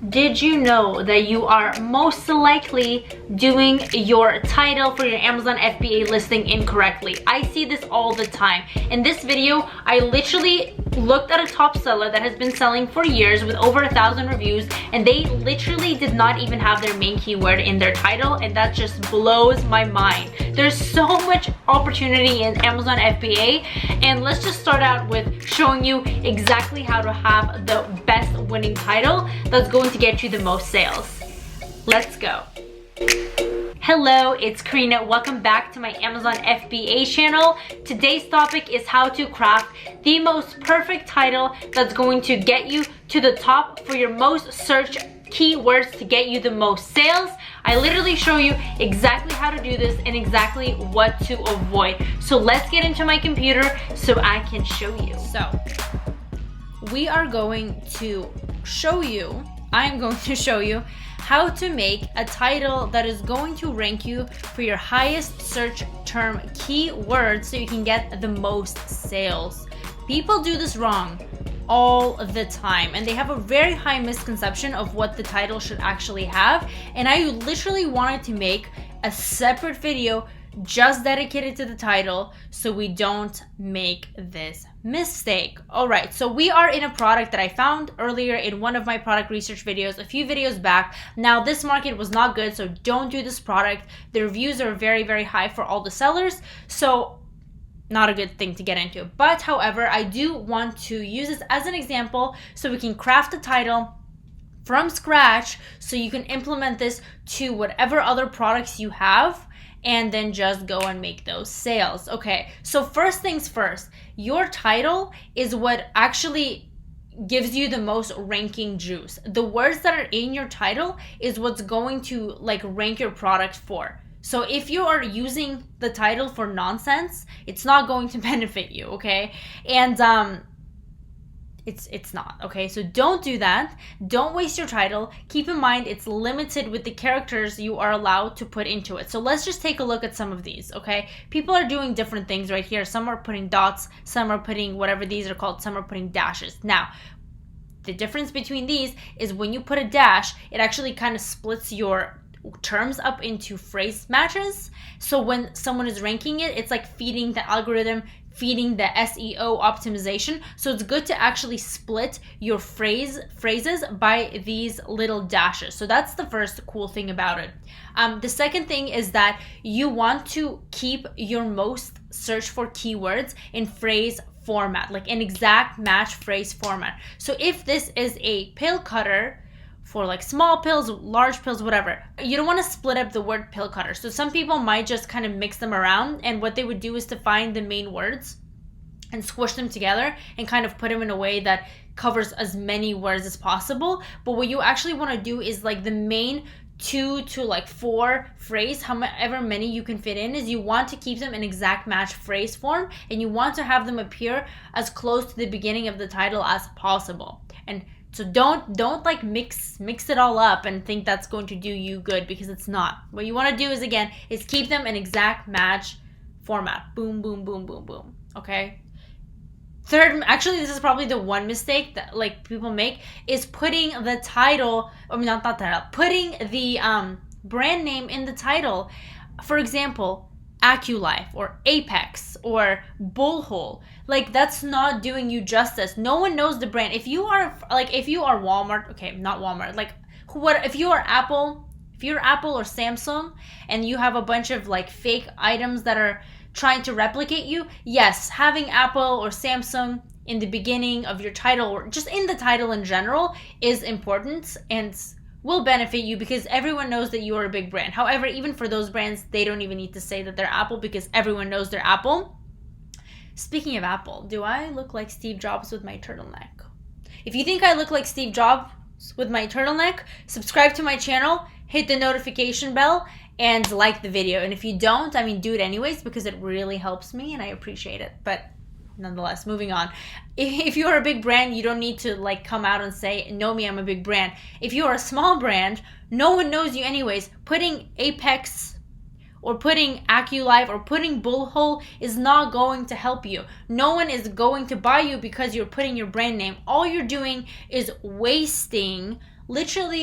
Did you know that you are most likely doing your title for your Amazon FBA listing incorrectly? I see this all the time. In this video, I literally looked at a top seller that has been selling for years with over 1,000 reviews, and they literally did not even have their main keyword in their title, and that just blows my mind. There's so much opportunity in Amazon FBA, and let's just start out with showing you exactly how to have the best winning title that's going to get you the most sales. Let's go. Hello, it's Karina. Welcome back to my Amazon FBA channel. Today's topic is how to craft the most perfect title that's going to get you to the top for your most searched keywords to get you the most sales. I literally show you exactly how to do this and exactly what to avoid. So let's get into my computer so I can show you. I'm going to show you how to make a title that is going to rank you for your highest search term keywords so you can get the most sales. People do this wrong all the time, and they have a very high misconception of what the title should actually have, and I literally wanted to make a separate video just dedicated to the title so we don't make this mistake. All right, so we are in a product that I found earlier in one of my product research videos a few videos back. Now this market was not good, so don't do this product. The reviews are very, very high for all the sellers, so not a good thing to get into. But however, I do want to use this as an example so we can craft a title from scratch so you can implement this to whatever other products you have and then just go and make those sales. Okay, so first things first, your title is what actually gives you the most ranking juice. The words that are in your title is what's going to rank your product for. So if you are using the title for nonsense, it's not going to benefit you, okay? And it's not, okay? So don't do that. Don't waste your title. Keep in mind it's limited with the characters you are allowed to put into it. So let's just take a look at some of these, okay? People are doing different things right here. Some are putting dots, some are putting whatever these are called, some are putting dashes. Now, the difference between these is when you put a dash, it actually kind of splits your terms up into phrase matches. So when someone is ranking it, it's like feeding the algorithm, feeding the SEO optimization. So it's good to actually split your phrases by these little dashes. So that's the first cool thing about it. The second thing is that you want to keep your most searched for keywords in phrase format, like an exact match phrase format. So if this is a pill cutter for small pills, large pills, whatever, you don't want to split up the word pill cutter. So some people might just kind of mix them around, and what they would do is to find the main words and squish them together and kind of put them in a way that covers as many words as possible. But what you actually want to do is the main 2 to 4 phrase, however many you can fit in, is you want to keep them in exact match phrase form, and you want to have them appear as close to the beginning of the title as possible. And so don't mix it all up and think that's going to do you good, because it's not. What you want to do is keep them in exact match format. Boom, boom, boom, boom, boom. Okay. Third, actually, this is probably the one mistake that people make, is putting the title, putting the brand name in the title. For example, AccuLife or Apex or Bullhole. That's not doing you justice. No one knows the brand. If you are Walmart, okay, not Walmart, if you are Apple, or Samsung, and you have a bunch of fake items that are trying to replicate you, yes, having Apple or Samsung in the beginning of your title, or just in the title in general, is important and will benefit you because everyone knows that you are a big brand. However, even for those brands, they don't even need to say that they're Apple because everyone knows they're Apple. Speaking of Apple, do I look like Steve Jobs with my turtleneck? If you think I look like Steve Jobs with my turtleneck, subscribe to my channel, hit the notification bell, and like the video. And if you don't, do it anyways because it really helps me and I appreciate it. But nonetheless, moving on. If you are a big brand, you don't need to come out and say, know me, I'm a big brand. If you are a small brand, no one knows you anyways. Putting Apex or putting AccuLife or putting Bullhole is not going to help you. No one is going to buy you because you're putting your brand name. All you're doing is wasting literally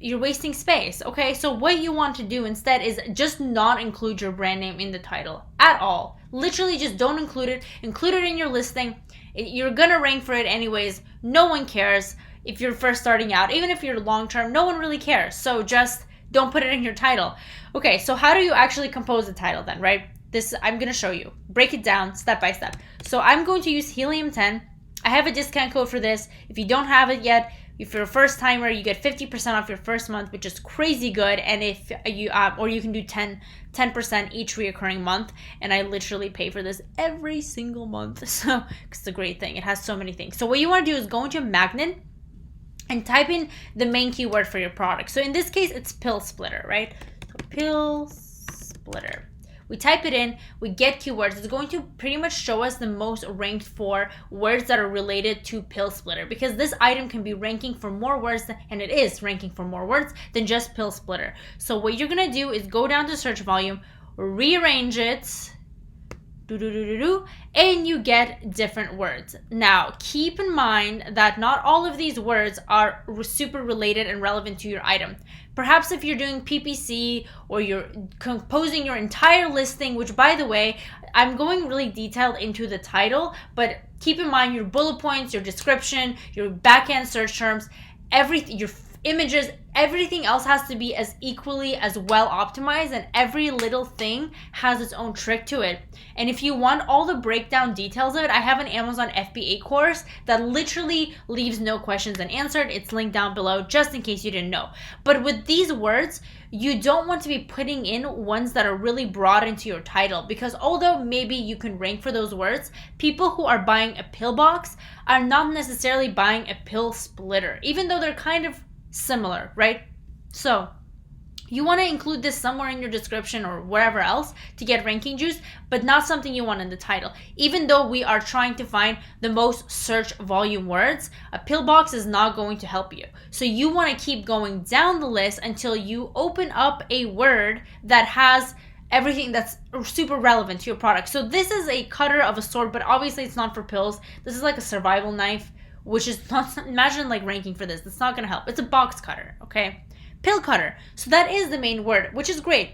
you're wasting space, okay? So what you want to do instead is just not include your brand name in the title at all. Literally just don't include it. Include it in your listing. You're gonna rank for it anyways. No one cares if you're first starting out. Even if you're long-term, no one really cares. So just don't put it in your title. Okay, so how do you actually compose a title then, right? This I'm gonna show you. Break it down step by step. So I'm going to use Helium 10. I have a discount code for this. If you don't have it yet, if you're a first timer, you get 50% off your first month, which is crazy good. And if you or you can do 10% each reoccurring month. And I literally pay for this every single month. So it's a great thing. It has so many things. So what you want to do is go into Magnet and type in the main keyword for your product. So in this case, it's pill splitter, right? So pill splitter. We type it in, we get keywords. It's going to pretty much show us the most ranked for words that are related to pill splitter, because this item can be ranking for more words, and it is ranking for more words than just pill splitter. So what you're gonna do is go down to search volume, rearrange it, and you get different words. Now, keep in mind that not all of these words are super related and relevant to your item. Perhaps if you're doing PPC or you're composing your entire listing, which by the way, I'm going really detailed into the title, but keep in mind your bullet points, your description, your backend search terms, everything, your images, everything else has to be as equally as well optimized, and every little thing has its own trick to it. And if you want all the breakdown details of it, I have an Amazon FBA course that literally leaves no questions unanswered. It's linked down below just in case you didn't know. But with these words, you don't want to be putting in ones that are really broad into your title, because although maybe you can rank for those words, people who are buying a pill box are not necessarily buying a pill splitter, even though they're kind of similar, right? So you want to include this somewhere in your description or wherever else to get ranking juice, but not something you want in the title. Even though we are trying to find the most search volume words, a pill box is not going to help you. So you want to keep going down the list until you open up a word that has everything that's super relevant to your product. So this is a cutter of a sort, but obviously it's not for pills. This is like a survival knife, which is not, imagine like ranking for this. It's not going to help. It's a box cutter, okay? Pill cutter. So that is the main word, which is great.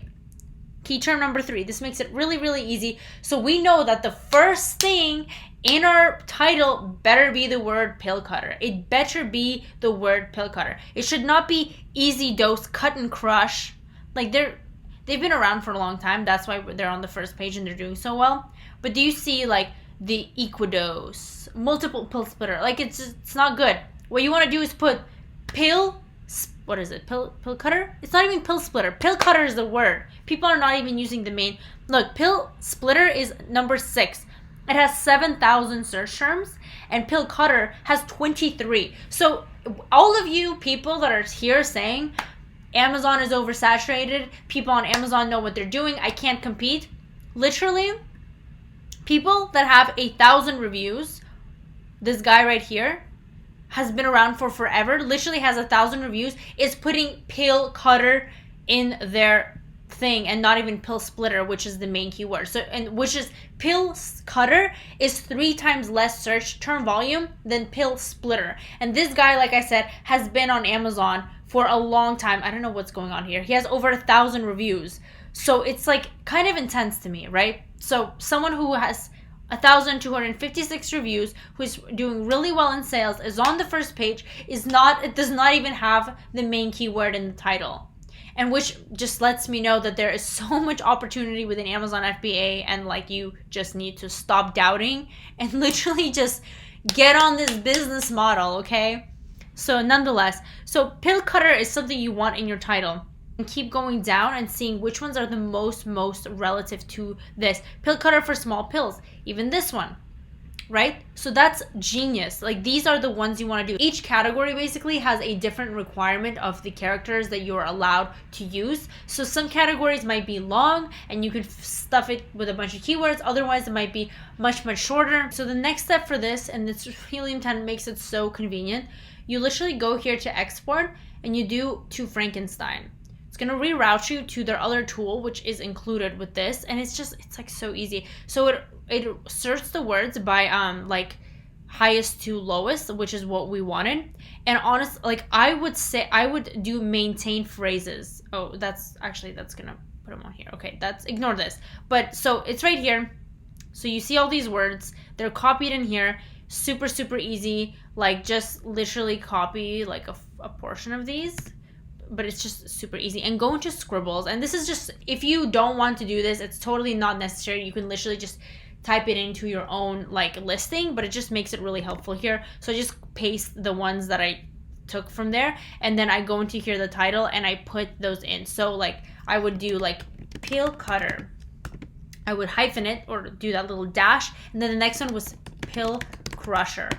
Key term number 3. This makes it really, really easy. So we know that the first thing in our title better be the word pill cutter. It better be the word pill cutter. It should not be easy dose, cut and crush. Like they've been around for a long time. That's why they're on the first page and they're doing so well. But do you see like the Equidose, multiple pill splitter? Like it's not good. What you want to do is put pill, what is it? Pill cutter? It's not even pill splitter. Pill cutter is the word. People are not even using the main. Look, pill splitter is number 6. It has 7,000 search terms, and pill cutter has 23. So all of you people that are here saying Amazon is oversaturated, people on Amazon know what they're doing, I can't compete. Literally, people that have 1,000 reviews, this guy right here has been around for forever, literally has 1,000 reviews, is putting pill cutter in their thing and not even pill splitter, which is the main keyword. So, and which is pill cutter is 3 times less search term volume than pill splitter. And this guy, like I said, has been on Amazon for a long time. I don't know what's going on here. He has over 1,000 reviews. So it's like kind of intense to me, right? So someone who has 1,256 reviews, who's doing really well in sales, is on the first page, does not even have the main keyword in the title. And which just lets me know that there is so much opportunity within Amazon FBA, and like you just need to stop doubting and literally just get on this business model, okay? So nonetheless, so pill cutter is something you want in your title. And keep going down and seeing which ones are the most relative to this. Pill cutter for small pills, even this one, right? So that's genius. Like these are the ones you want to do. Each category basically has a different requirement of the characters that you're allowed to use. So some categories might be long and you could stuff it with a bunch of keywords. Otherwise it might be much shorter. So the next step for this, and this Helium 10 makes it so convenient, you literally go here to export and you do to Frankenstein. It's going to reroute you to their other tool, which is included with this. And it's like so easy. So it sorts the words by like highest to lowest, which is what we wanted. And honestly, like I would say I would do maintain phrases. Oh, that's gonna put them on here. Okay, that's, ignore this. But so it's right here. So you see all these words, they're copied in here. Super, super easy. Like just literally copy like a portion of these, but it's just super easy. And go into scribbles. And this is just, if you don't want to do this, it's totally not necessary. You can literally just type it into your own like listing, but it just makes it really helpful here. So I just paste the ones that I took from there, and then I go into here, the title, and I put those in. So like I would do like pill cutter. I would hyphen it or do that little dash, and then the next one was pill crusher.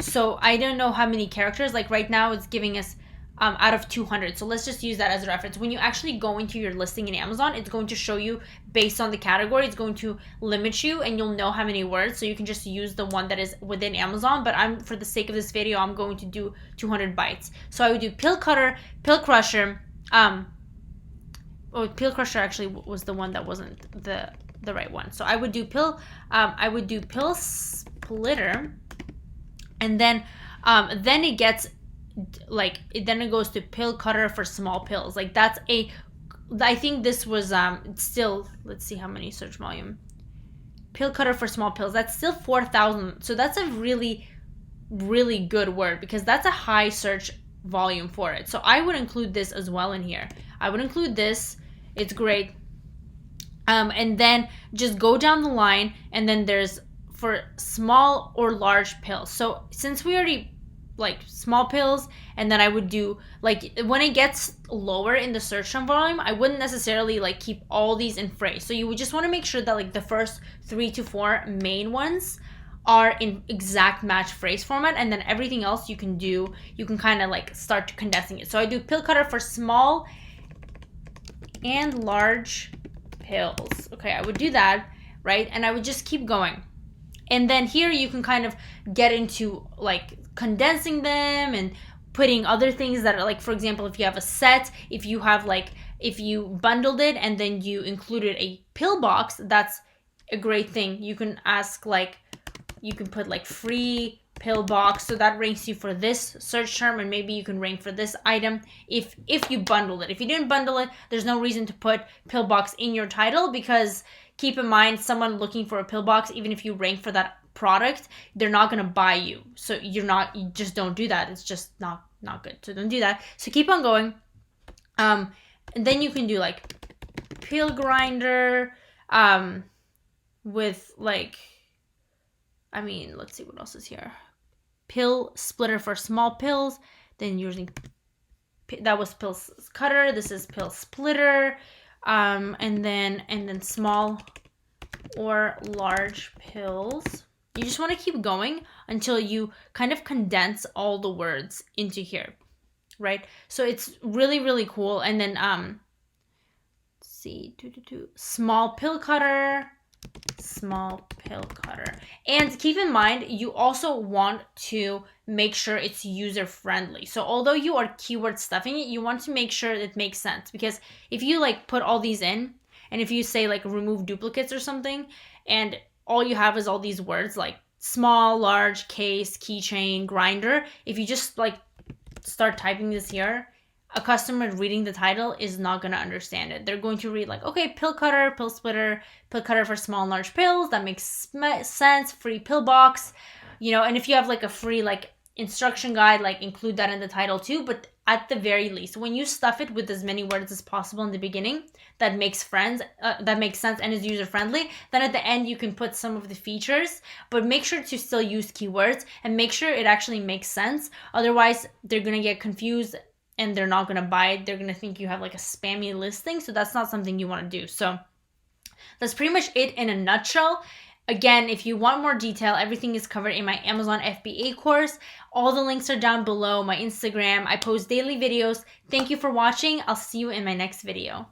So I don't know how many characters, like right now it's giving us out of 200. So let's just use that as a reference. When you actually go into your listing in Amazon, it's going to show you based on the category. It's going to limit you, and you'll know how many words. So you can just use the one that is within Amazon. But for the sake of this video, I'm going to do 200 bytes. So I would do pill cutter, pill crusher. Pill crusher actually was the one that wasn't the right one. So I would do pill splitter, and then it gets like, then it goes to pill cutter for small pills. Like that's I think this was still, let's see how many search volume. Pill cutter for small pills, that's still 4,000. So that's a really, really good word, because that's a high search volume for it. So I would include this as well in here. I would include this. It's great. And then just go down the line, and then there's for small or large pills. So since we already like small pills, and then I would do like, when it gets lower in the search term volume, I wouldn't necessarily like keep all these in phrase. So you would just want to make sure that like the first 3 to 4 main ones are in exact match phrase format, and then everything else you can kind of like start condensing it. So I do pill cutter for small and large pills. Okay, I would do that, right? And I would just keep going. And then here you can kind of get into like condensing them and putting other things that are like, for example, if you have a set, if you bundled it and then you included a pill box, that's a great thing. You can ask like, you can put like free pill box, so that ranks you for this search term, and maybe you can rank for this item if you bundled it. If you didn't bundle it, there's no reason to put pill box in your title, because keep in mind, someone looking for a pill box, even if you rank for that product, they're not going to buy you. So you just don't do that. It's just not good. So don't do that. So keep on going. And then you can do like pill grinder with like, I mean, let's see what else is here. Pill splitter for small pills. Then using, that was pill cutter. This is pill splitter. And then small or large pills. You just want to keep going until you kind of condense all the words into here, right? So it's really, really cool. And then let's see, small pill cutter. And keep in mind, you also want to make sure it's user friendly. So although you are keyword stuffing it, you want to make sure it makes sense, because if you like put all these in, and if you say like remove duplicates or something, and all you have is all these words like small, large, case, keychain, grinder, if you just like start typing this here, a customer reading the title is not going to understand it. They're going to read like, okay, pill cutter, pill splitter, pill cutter for small and large pills. That makes sense. Free pill box, and if you have like a free like instruction guide, like include that in the title too. But at the very least, when you stuff it with as many words as possible in the beginning, that makes sense and is user friendly, then at the end you can put some of the features, but make sure to still use keywords and make sure it actually makes sense. Otherwise, they're going to get confused and they're not going to buy it. They're going to think you have like a spammy listing. So that's not something you want to do. So that's pretty much it in a nutshell. Again, if you want more detail, everything is covered in my Amazon FBA course. All the links are down below. My Instagram, I post daily videos. Thank you for watching. I'll see you in my next video.